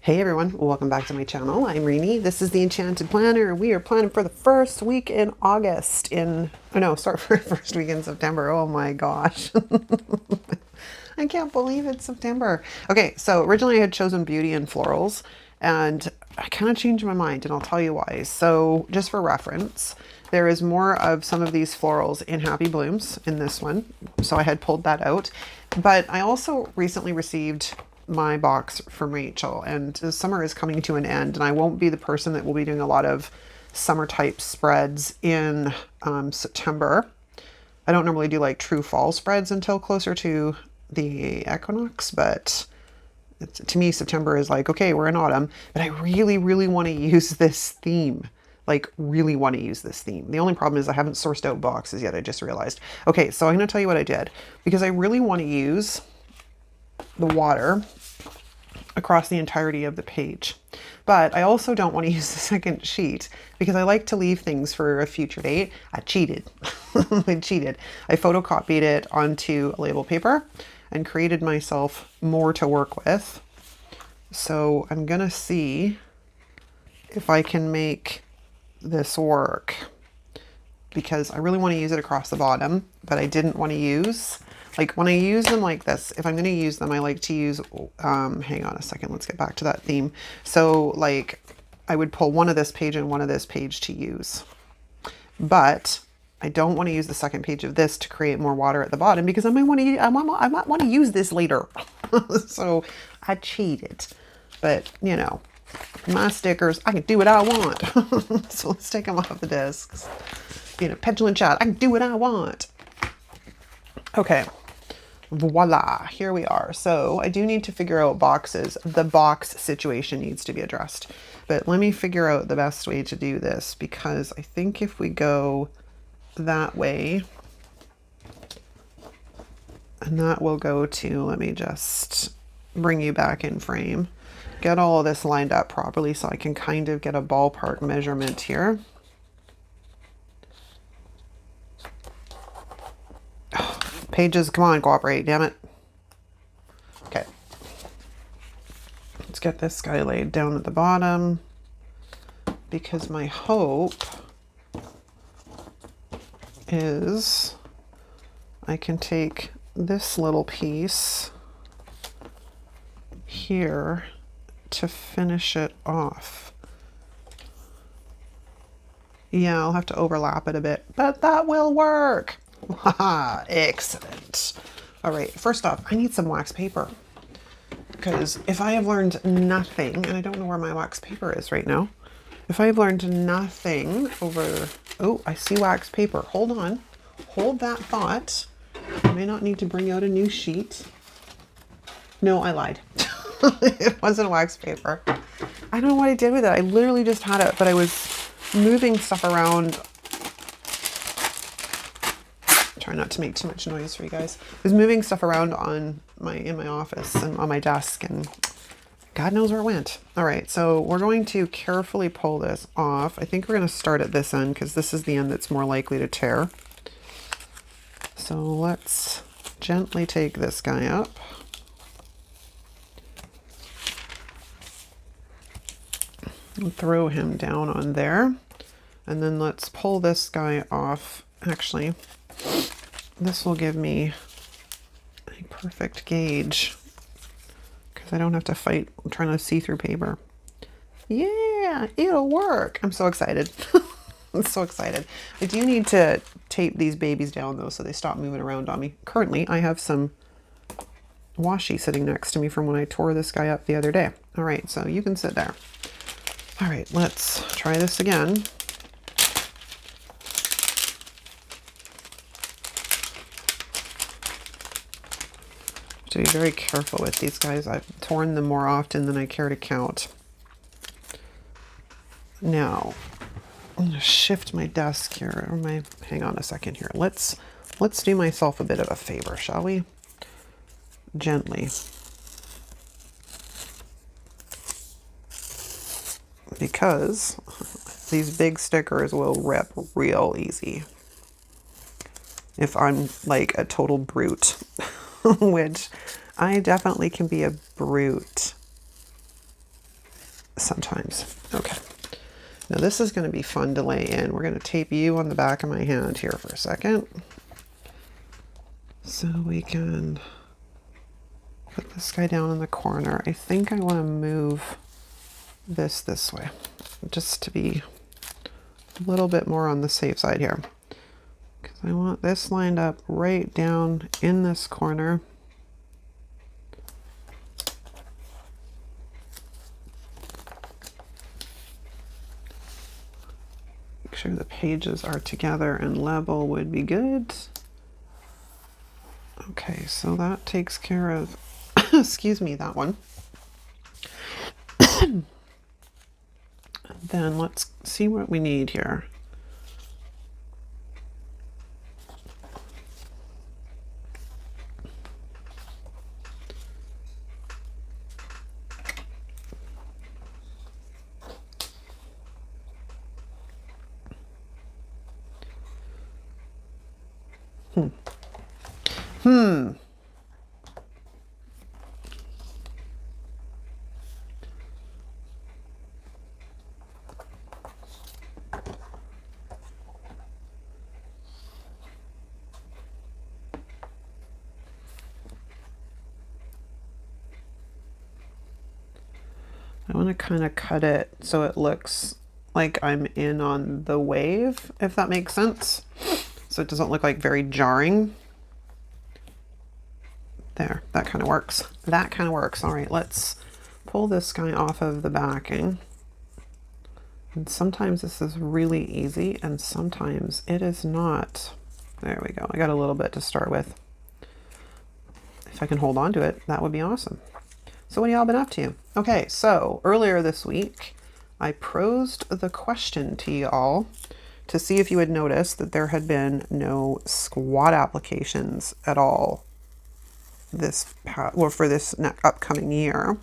Hey everyone, welcome back to my channel. I'm Rini. This is the Enchanted Planner. We are planning for the first week in August for first week in September. Oh my gosh. I can't believe it's September. Okay, so originally I had chosen beauty and florals and I kind of changed my mind and I'll tell you why. So just for reference, there is more of some of these florals in Happy Blooms in this one. So I had pulled that out. But I also recently received my box from Rachel, and the summer is coming to an end, and I won't be the person that will be doing a lot of summer type spreads in September. I don't normally do like true fall spreads until closer to the equinox, but to me, September is like, okay, we're in autumn, but I really, really want to use this theme. Like, really want to use this theme. The only problem is I haven't sourced out boxes yet, I just realized. Okay, so I'm going to tell you what I did, because I really want to use the water across the entirety of the page. But I also don't want to use the second sheet because I like to leave things for a future date. I cheated. I cheated. I photocopied it onto a label paper and created myself more to work with. So I'm gonna see if I can make this work because I really want to use it across the bottom, but I didn't want to use, like when I use them like this, if I'm going to use them, I like to use, hang on a second, let's get back to that theme. So like I would pull one of this page and one of this page to use, but I don't want to use the second page of this to create more water at the bottom because I might want to use this later. So I cheated, but you know, my stickers, I can do what I want. So let's take them off the discs. Being a petulant child, I can do what I want. Okay, voila, here we are. So I do need to figure out boxes. The box situation needs to be addressed, but let me figure out the best way to do this because I think if we go that way, and that will go to, let me just bring you back in frame, get all of this lined up properly so I can kind of get a ballpark measurement here. Pages, come on, cooperate, damn it. Okay. Let's get this guy laid down at the bottom because my hope is I can take this little piece here to finish it off. Yeah, I'll have to overlap it a bit, but that will work. Haha, excellent. All right, first off, I need some wax paper because if I have learned nothing, and I don't know where my wax paper is right now, if I have learned nothing over, oh, I see wax paper. Hold on, hold that thought. I may not need to bring out a new sheet. No, I lied. It wasn't wax paper. I don't know what I did with it. I literally just had it, but I was moving stuff around. Try not to make too much noise for you guys. I was moving stuff around in my office and on my desk, and God knows where it went. All right, so we're going to carefully pull this off. I think we're going to start at this end because this is the end that's more likely to tear. So let's gently take this guy up. And throw him down on there. And then let's pull this guy off. Actually, this will give me a perfect gauge because I don't have to fight trying to see through paper. Yeah, it'll work. I'm so excited. I'm so excited. I do need to tape these babies down though so they stop moving around on me. Currently, I have some washi sitting next to me from when I tore this guy up the other day. All right, so you can sit there. All right, let's try this again. To be very careful with these guys. I've torn them more often than I care to count. Now, I'm gonna shift my desk here, or hang on a second here. Let's do myself a bit of a favor, shall we? Gently. Because these big stickers will rip real easy if I'm like a total brute, which I definitely can be a brute. sometimes. Okay. Now this is going to be fun to lay in. We're going to tape you on the back of my hand here for a second. So we can put this guy down in the corner. I think I want to move this way, just to be a little bit more on the safe side here. Because I want this lined up right down in this corner. Make sure the pages are together and level would be good. Okay, so that takes care of, excuse me, that one. Then let's see what we need here. I want to kind of cut it so it looks like I'm in on the wave, if that makes sense. So it doesn't look like very jarring. There, that kind of works. That kind of works. All right, let's pull this guy off of the backing. And sometimes this is really easy and sometimes it is not. There we go. I got a little bit to start with. If I can hold on to it, that would be awesome. So what have y'all been up to? Okay, so earlier this week, I posed the question to y'all to see if you had noticed that there had been no squad applications at all for this upcoming year.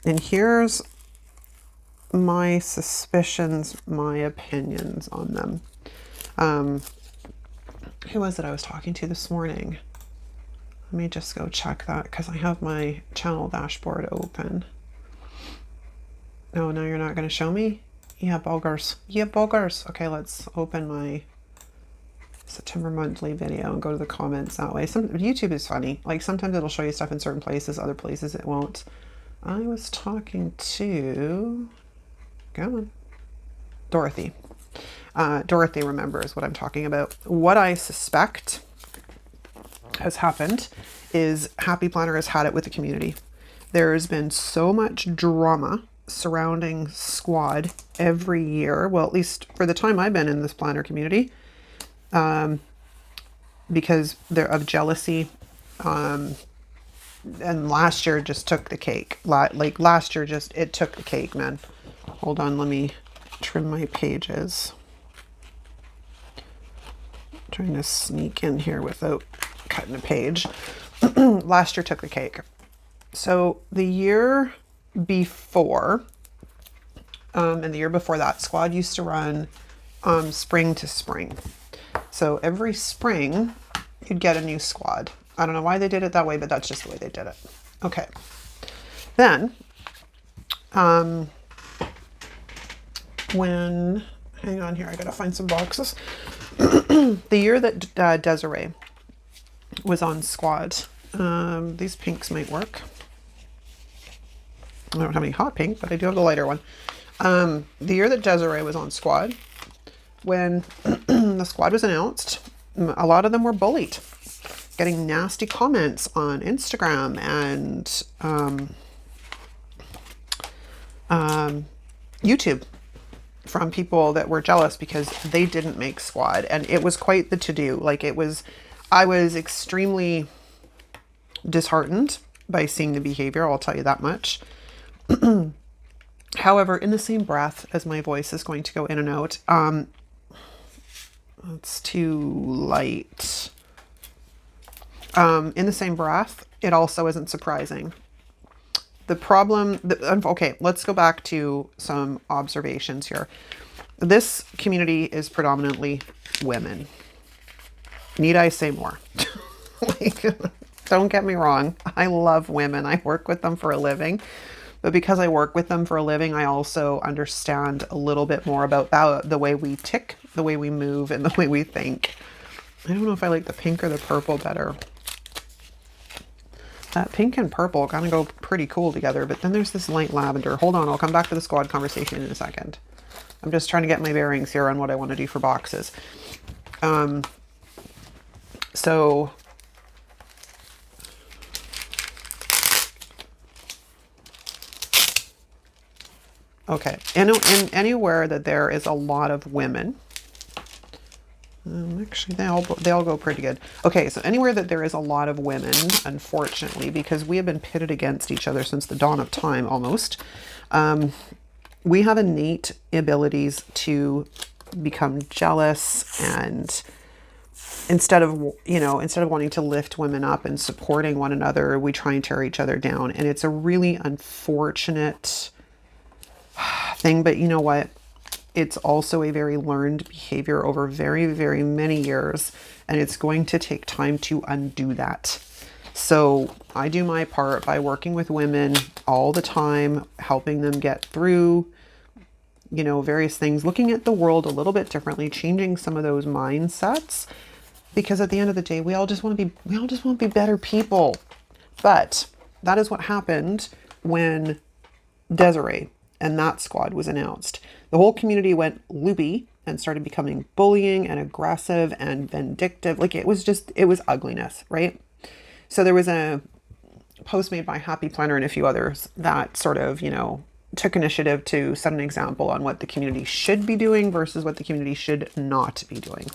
And here's my suspicions, my opinions on them. Who was it I was talking to this morning? Let me just go check that because I have my channel dashboard open. No, you're not going to show me? Yeah, boggers. Yeah, boggers. Okay, let's open my September monthly video and go to the comments that way. YouTube is funny. Like sometimes it'll show you stuff in certain places, other places it won't. I was talking to, come on, Dorothy. Dorothy remembers what I'm talking about. What I suspect has happened is Happy Planner has had it with the community. There's been so much drama surrounding squad every year. Well, at least for the time I've been in this planner community, because they're of jealousy. And last year just took the cake. Like last year it took the cake, man. Hold on, let me trim my pages. I'm trying to sneak in here without cutting a page. Last year took the cake. So the year before, and the year before that, squad used to run spring to spring. So every spring you'd get a new squad. I don't know why they did it that way, but that's just the way they did it. Okay. Then, hang on here, I gotta find some boxes. The year that Desiree was on squad, these pinks might work. I don't have any hot pink, but I do have the lighter one. The year that Desiree was on squad, when the squad was announced, a lot of them were bullied, getting nasty comments on Instagram and YouTube from people that were jealous because they didn't make squad. And it was quite the to-do. Like I was extremely disheartened by seeing the behavior, I'll tell you that much. However, in the same breath as my voice is going to go in and out, it's too light. In the same breath, it also isn't surprising. The problem, okay, let's go back to some observations here. This community is predominantly women. Need I say more? Like, don't get me wrong. I love women. I work with them for a living. But because I work with them for a living, I also understand a little bit more about the way we tick, the way we move, and the way we think. I don't know if I like the pink or the purple better. That pink and purple kind of go pretty cool together, but then there's this light lavender. Hold on, I'll come back to the squad conversation in a second. I'm just trying to get my bearings here on what I want to do for boxes. So okay, in anywhere that there is a lot of women, actually they all go pretty good. Okay, so anywhere that there is a lot of women, unfortunately, because we have been pitted against each other since the dawn of time almost, we have innate abilities to become jealous, and instead of wanting to lift women up and supporting one another, we try and tear each other down. And it's a really unfortunate thing, but you know what? It's also a very learned behavior over very, very many years, and it's going to take time to undo that. So I do my part by working with women all the time, helping them get through, various things, looking at the world a little bit differently, changing some of those mindsets, because at the end of the day, we all just want to be better people. But that is what happened when Desiree and that squad was announced. The whole community went loopy and started becoming bullying and aggressive and vindictive. Like it was ugliness, right? So there was a post made by Happy Planner and a few others that sort of, took initiative to set an example on what the community should be doing versus what the community should not be doing.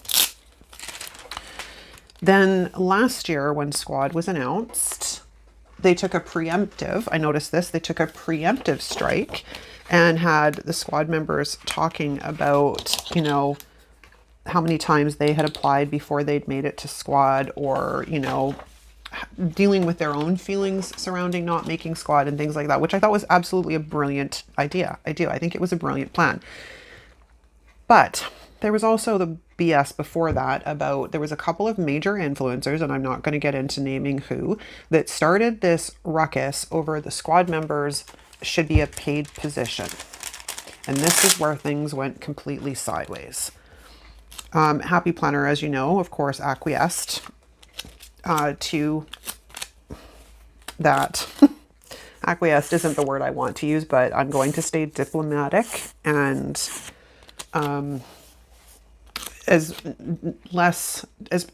Then last year when Squad was announced, they took a preemptive, I noticed this, they took a preemptive strike and had the squad members talking about, how many times they had applied before they'd made it to squad, or, dealing with their own feelings surrounding not making squad and things like that, which I thought was absolutely a brilliant idea. I think it was a brilliant plan. But there was also the BS before that about, there was a couple of major influencers, and I'm not going to get into naming who, that started this ruckus over the squad members should be a paid position. And this is where things went completely sideways. Happy Planner, as you know, of course, acquiesced to that. Acquiesced isn't the word I want to use, but I'm going to stay diplomatic and as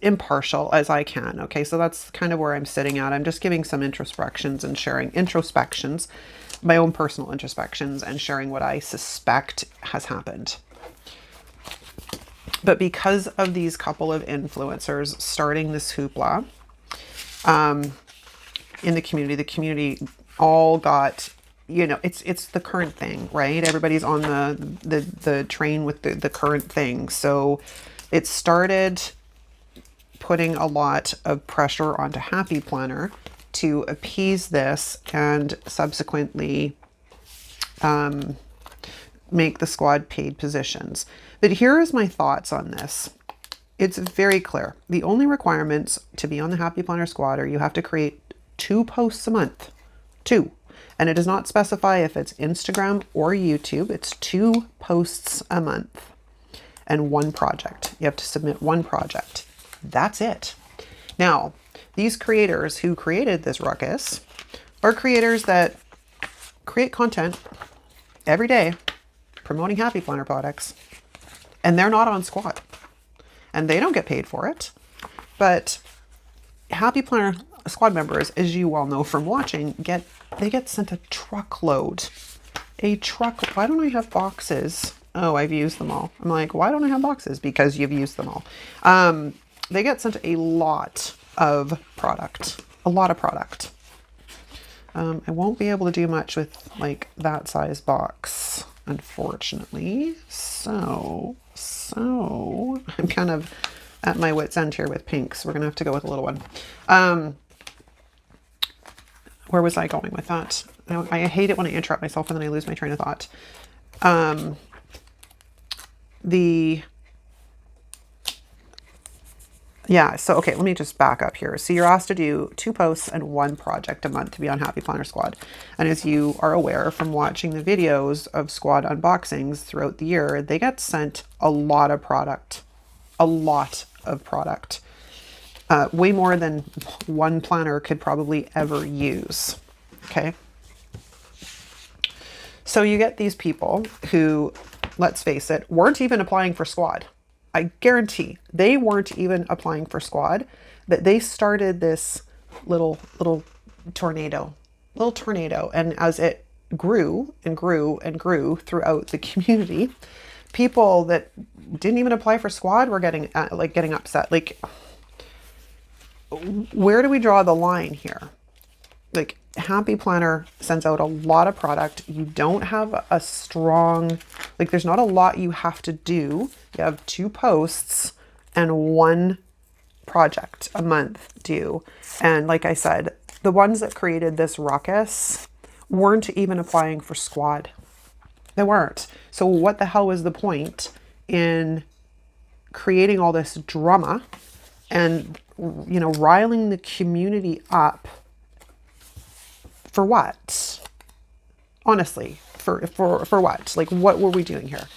impartial as I can. Okay, so that's kind of where I'm sitting at. I'm just giving some introspections and sharing introspections, my own personal introspections, and sharing what I suspect has happened. But because of these couple of influencers starting this hoopla in the community all got, it's the current thing, right? Everybody's on the train with the current thing. So it started putting a lot of pressure onto Happy Planner to appease this and subsequently make the squad paid positions. But here is my thoughts on this. It's very clear. The only requirements to be on the Happy Planner squad are you have to create 2 posts a month. 2. And it does not specify if it's Instagram or YouTube. It's 2 posts a month and 1 project. You have to submit 1 project. That's it. Now, these creators who created this ruckus are creators that create content every day promoting Happy Planner products, and they're not on squad and they don't get paid for it. But Happy Planner squad members, as you all know from watching, get sent a truckload. Why don't I have boxes? Oh, I've used them all. I'm like, why don't I have boxes? Because you've used them all. They get sent a lot of product. I won't be able to do much with like that size box, unfortunately. So I'm kind of at my wit's end here with pinks. We're gonna have to go with a little one. Where was I going with that? I hate it when I interrupt myself and then I lose my train of thought. Yeah, so okay, let me just back up here. So you're asked to do 2 posts and 1 project a month to be on Happy Planner Squad. And as you are aware from watching the videos of squad unboxings throughout the year, they get sent a lot of product. A lot of product. Way more than one planner could probably ever use. Okay. So you get these people who, let's face it, weren't even applying for squad. I guarantee they weren't even applying for squad, but they started this little tornado, and as it grew and grew and grew throughout the community, people that didn't even apply for squad were getting upset. Like, where do we draw the line here? Like, Happy Planner sends out a lot of product. You don't have a strong, like, there's not a lot you have to do. You have 2 posts and 1 project a month due. And like I said, the ones that created this ruckus weren't even applying for squad. They weren't. So what the hell was the point in creating all this drama and, you know, riling the community up? For what? Honestly, for what? Like, what were we doing here?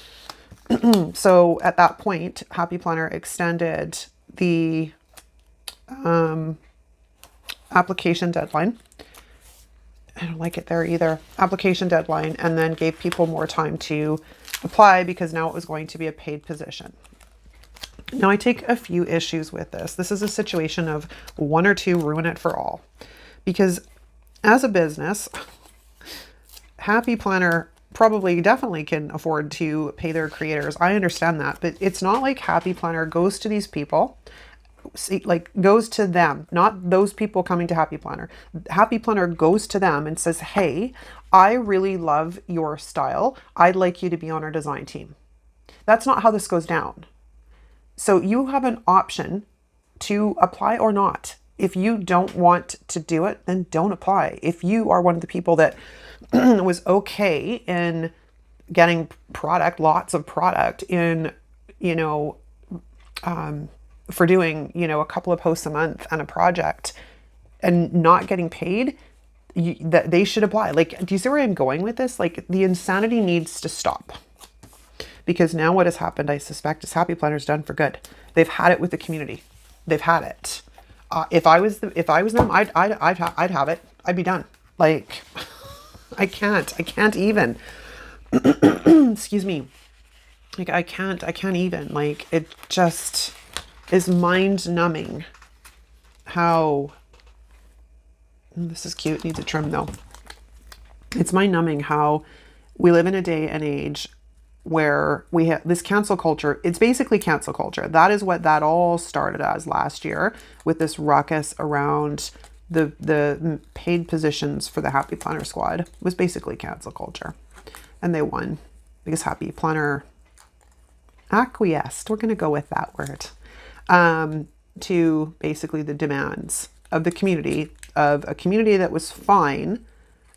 So at that point, Happy Planner extended the application deadline. I don't like it there either. Application deadline, and then gave people more time to apply because now it was going to be a paid position. Now I take a few issues with this. This is a situation of 1 or 2 ruin it for all. Because as a business, Happy Planner definitely can afford to pay their creators. I understand that, but it's not like Happy Planner goes to these people, goes to them, not those people coming to Happy Planner. Happy Planner goes to them and says, hey, I really love your style. I'd like you to be on our design team. That's not how this goes down. So you have an option to apply or not. If you don't want to do it, then don't apply. If you are one of the people that was okay in getting product, lots of product in, you know, for doing, you know, a couple of posts a month and a project and not getting paid, that they should apply. Like, do you see where I'm going with this? Like, the insanity needs to stop. Because now what has happened, I suspect, is Happy Planner's done for good. They've had it with the community. They've had it. If I was them, I'd have it. I'd be done. Like, I can't even. Excuse me. Like, I can't even. Like, it just is mind numbing how, this is cute, needs a trim though. It's mind numbing how we live in a day and age where we have this cancel culture. It's basically cancel culture. That is what that all started as last year, with this ruckus around the paid positions for the Happy Planner Squad. It was basically cancel culture. And they won because Happy Planner acquiesced, we're going to go with that word, to basically the demands of the community, of a community that was fine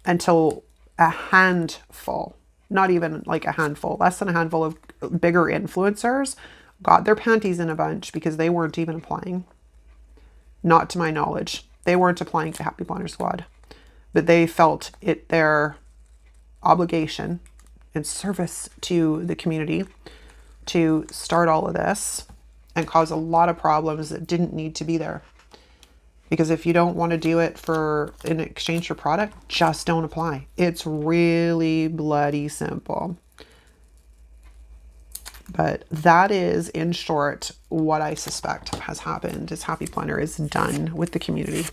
until a handful, not even like a handful, less than a handful of bigger influencers got their panties in a bunch because they weren't even applying. Not to my knowledge. They weren't applying to Happy Planner Squad, but they felt it their obligation and service to the community to start all of this and cause a lot of problems that didn't need to be there. Because if you don't want to do it in exchange for product, just don't apply. It's really bloody simple. But that is, in short, what I suspect has happened is Happy Planner is done with the community.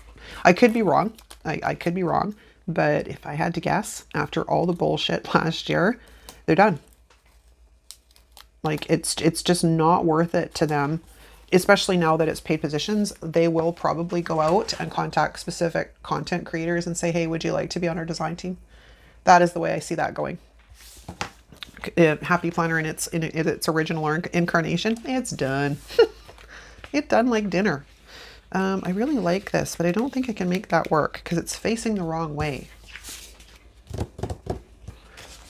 I could be wrong. I could be wrong. But if I had to guess, after all the bullshit last year, they're done. Like, it's just not worth it to them. Especially now that it's paid positions, they will probably go out and contact specific content creators and say, hey, would you like to be on our design team? That is the way I see that going. Happy Planner in its original incarnation, it's done. It's done like dinner. I really like this, but I don't think I can make that work because it's facing the wrong way.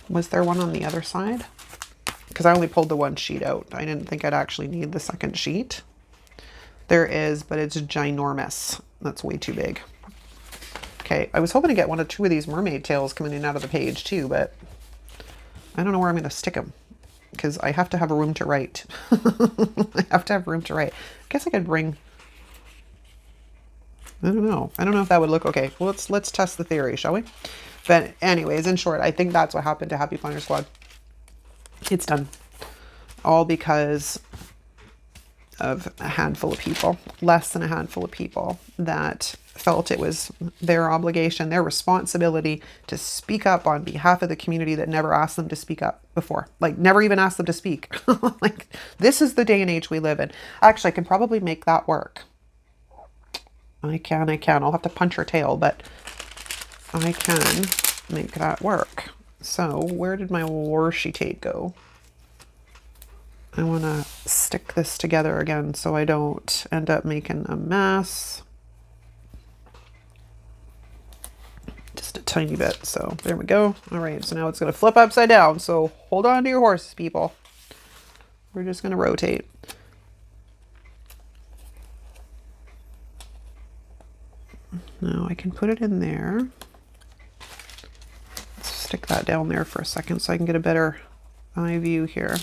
Was there one on the other side? Because I only pulled the one sheet out. I didn't think I'd actually need the second sheet. There is, but it's ginormous. That's way too big. Okay, I was hoping to get one or two of these mermaid tails coming in out of the page too, but I don't know where I'm going to stick them because I have to have a room to write. I have to have room to write. I guess I could bring... I don't know. I don't know if that would look okay. Well, let's test the theory, shall we? But anyways, in short, I think that's what happened to Happy Planner Squad. It's done. All because of a handful of people, less than a handful of people that felt it was their obligation, their responsibility to speak up on behalf of the community that never asked them to speak up before. Like never even asked them to speak. Like this is the day and age we live in. Actually, I can probably make that work. I can. I'll have to punch her tail, but I can make that work. So where did my washi tape go? I want to stick this together again so I don't end up making a mess. Just a tiny bit. So there we go. All right. So now it's going to flip upside down. So hold on to your horses, people. We're just going to rotate. Now I can put it in there. Let's stick that down there for a second so I can get a better eye view here.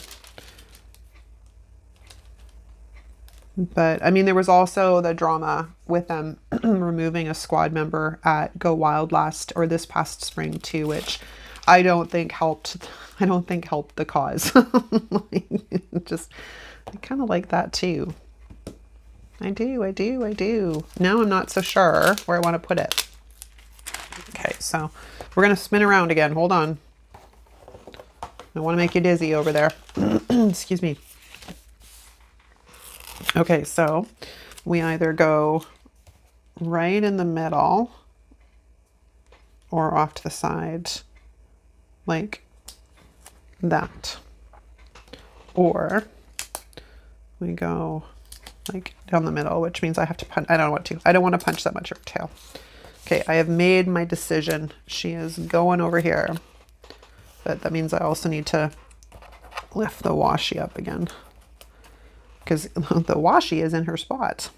But I mean, there was also the drama with them removing a squad member at Go Wild this past spring too, which I don't think helped. I don't think helped the cause. I kind of like that too. I do. Now I'm not so sure where I want to put it. Okay, so we're going to spin around again. Hold on. I don't want to make you dizzy over there. Excuse me. Okay, so we either go right in the middle or off to the side like that. Or we go like down the middle, which means I have to punch. I don't want to. I don't want to punch that much of her tail. Okay, I have made my decision. She is going over here. But that means I also need to lift the washi up again, because the washi is in her spot.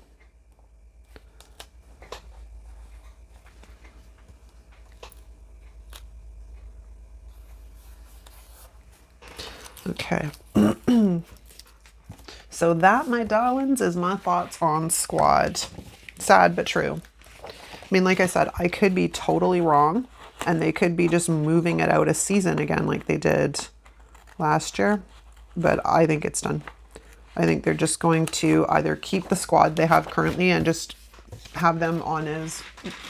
Okay. So that, my darlings, is my thoughts on Squad. Sad but true. I mean, like I said, I could be totally wrong, and they could be just moving it out a season again like they did last year, but I think it's done. I think they're just going to either keep the squad they have currently and just have them on as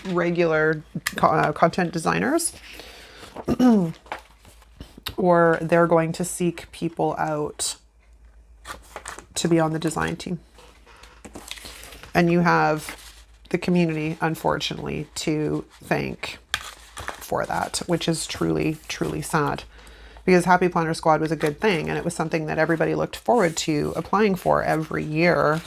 regular content designers, or they're going to seek people out to be on the design team. And you have the community, unfortunately, to thank for that, which is truly, truly sad. Because Happy Planner Squad was a good thing, and it was something that everybody looked forward to applying for every year,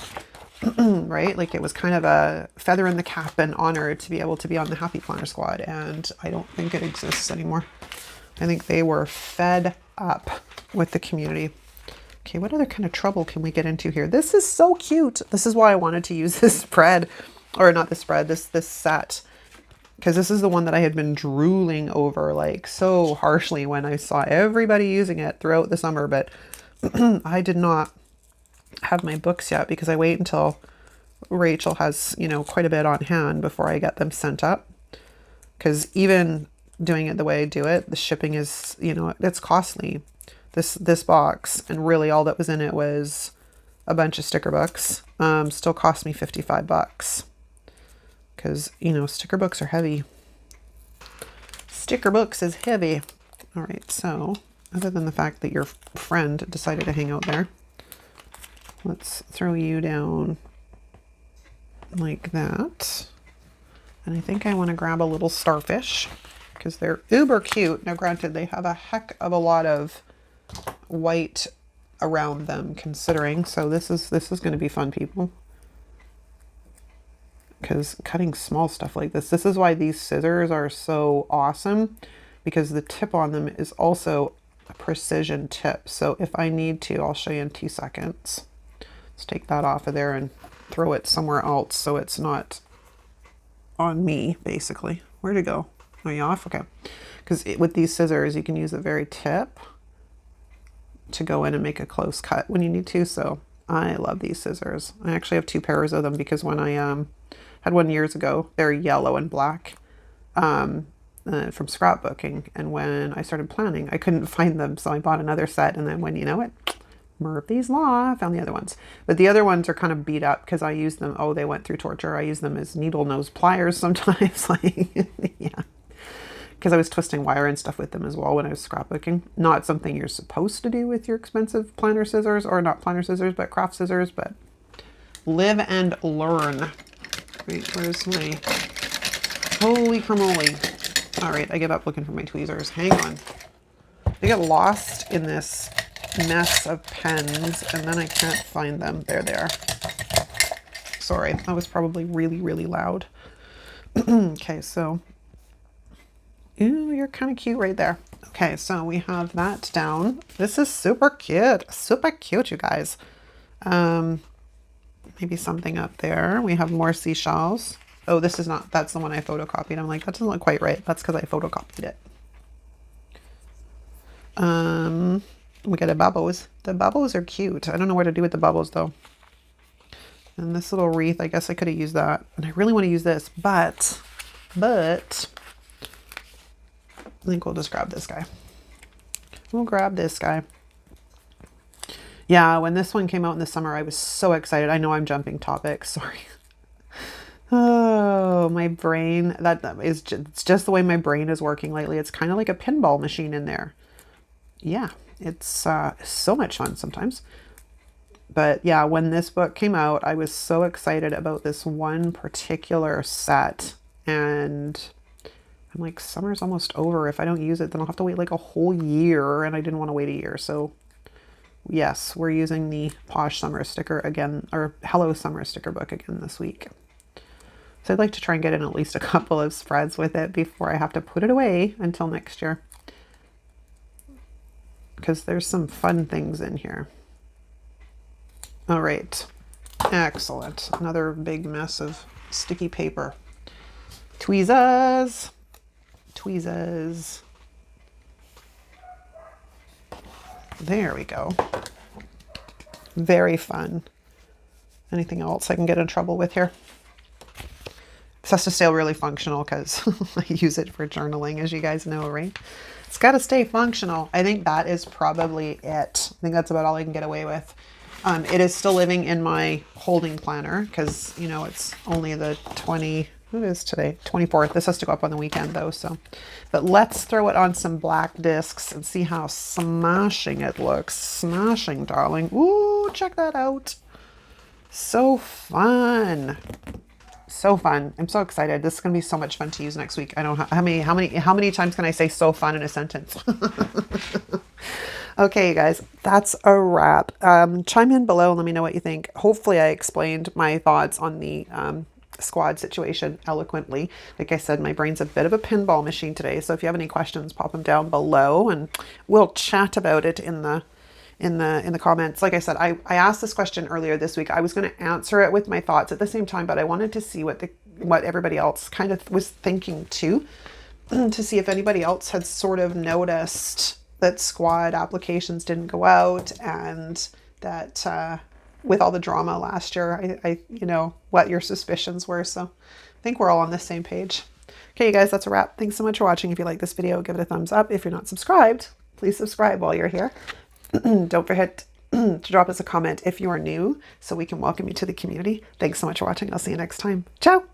right? Like it was kind of a feather in the cap and honor to be able to be on the Happy Planner Squad, and I don't think it exists anymore. I think they were fed up with the community. Okay, what other kind of trouble can we get into here? This is so cute. This is why I wanted to use this spread, or not the spread, this set. Because this is the one that I had been drooling over like so harshly when I saw everybody using it throughout the summer. But I did not have my books yet because I wait until Rachel has, you know, quite a bit on hand before I get them sent up. Because even doing it the way I do it, the shipping is, you know, it's costly. This box, and really all that was in it was a bunch of sticker books, still cost me $55. Because, you know, sticker books are heavy. Sticker books is heavy. All right, so other than the fact that your friend decided to hang out there, let's throw you down like that. And I think I want to grab a little starfish because they're uber cute. Now, granted, they have a heck of a lot of white around them considering. So this is going to be fun, people. Because cutting small stuff like this is why these scissors are so awesome, because the tip on them is also a precision tip. So if I need to, I'll show you in 2 seconds. Let's take that off of there and throw it somewhere else so it's not on me, basically. Where'd it go? Are you off? Okay. Because with these scissors, you can use the very tip to go in and make a close cut when you need to. So I love these scissors. I actually have 2 pairs of them because when I had one years ago, they're yellow and black from scrapbooking. And when I started planning, I couldn't find them. So I bought another set. And then when you know it, Murphy's Law, I found the other ones. But the other ones are kind of beat up because I use them. Oh, they went through torture. I use them as needle nose pliers sometimes. Like, yeah. Because I was twisting wire and stuff with them as well when I was scrapbooking. Not something you're supposed to do with your expensive planner scissors, or not planner scissors, but craft scissors, but live and learn. Wait, where's my, holy cramoly. All right, I give up looking for my tweezers. Hang on. I get lost in this mess of pens and then I can't find them. There they are. Sorry, that was probably really, really loud. Okay, so ooh, you're kind of cute right there. Okay, so we have that down. This is super cute. Super cute, you guys. Maybe something up there. We have more seashells. Oh, this is not, that's the one I photocopied. I'm like, that doesn't look quite right. That's because I photocopied it. We got a bubbles. The bubbles are cute. I don't know what to do with the bubbles though. And this little wreath, I guess I could have used that. And I really want to use this, but I think we'll just grab this guy. We'll grab this guy. Yeah, when this one came out in the summer, I was so excited. I know I'm jumping topics. Sorry. Oh, my brain. It's just the way my brain is working lately. It's kind of like a pinball machine in there. Yeah, it's so much fun sometimes. But yeah, when this book came out, I was so excited about this one particular set. And I'm like, summer's almost over. If I don't use it, then I'll have to wait like a whole year. And I didn't want to wait a year. So yes, we're using the Posh summer sticker again, or Hello Summer sticker book again this week. So I'd like to try and get in at least a couple of spreads with it before I have to put it away until next year. Because there's some fun things in here. All right. Excellent. Another big mess of sticky paper. Tweezers. Tweezers. There we go. Very fun. Anything else I can get in trouble with here? This has to stay really functional because I use it for journaling, as you guys know, right? It's got to stay functional. I think that is probably it. I think that's about all I can get away with. It is still living in my holding planner because, you know, it's only the 20, what is today? 24th. This has to go up on the weekend though. So, but let's throw it on some black discs and see how smashing it looks. Smashing, darling. Ooh, check that out. So fun. So fun. I'm so excited. This is going to be so much fun to use next week. I don't know how many times can I say so fun in a sentence? Okay, you guys, that's a wrap. Chime in below and let me know what you think. Hopefully I explained my thoughts on the squad situation eloquently. Like I said, my brain's a bit of a pinball machine today. So if you have any questions, pop them down below and we'll chat about it in the comments. Like I said, I asked this question earlier this week. I was going to answer it with my thoughts at the same time, but I wanted to see what everybody else kind of was thinking too, to see if anybody else had sort of noticed that squad applications didn't go out and that with all the drama last year, I you know, what your suspicions were. So I think we're all on the same page. Okay, you guys, that's a wrap. Thanks so much for watching. If you like this video, give it a thumbs up. If you're not subscribed, please subscribe while you're here. Don't forget to drop us a comment if you are new so we can welcome you to the community. Thanks so much for watching. I'll see you next time. Ciao.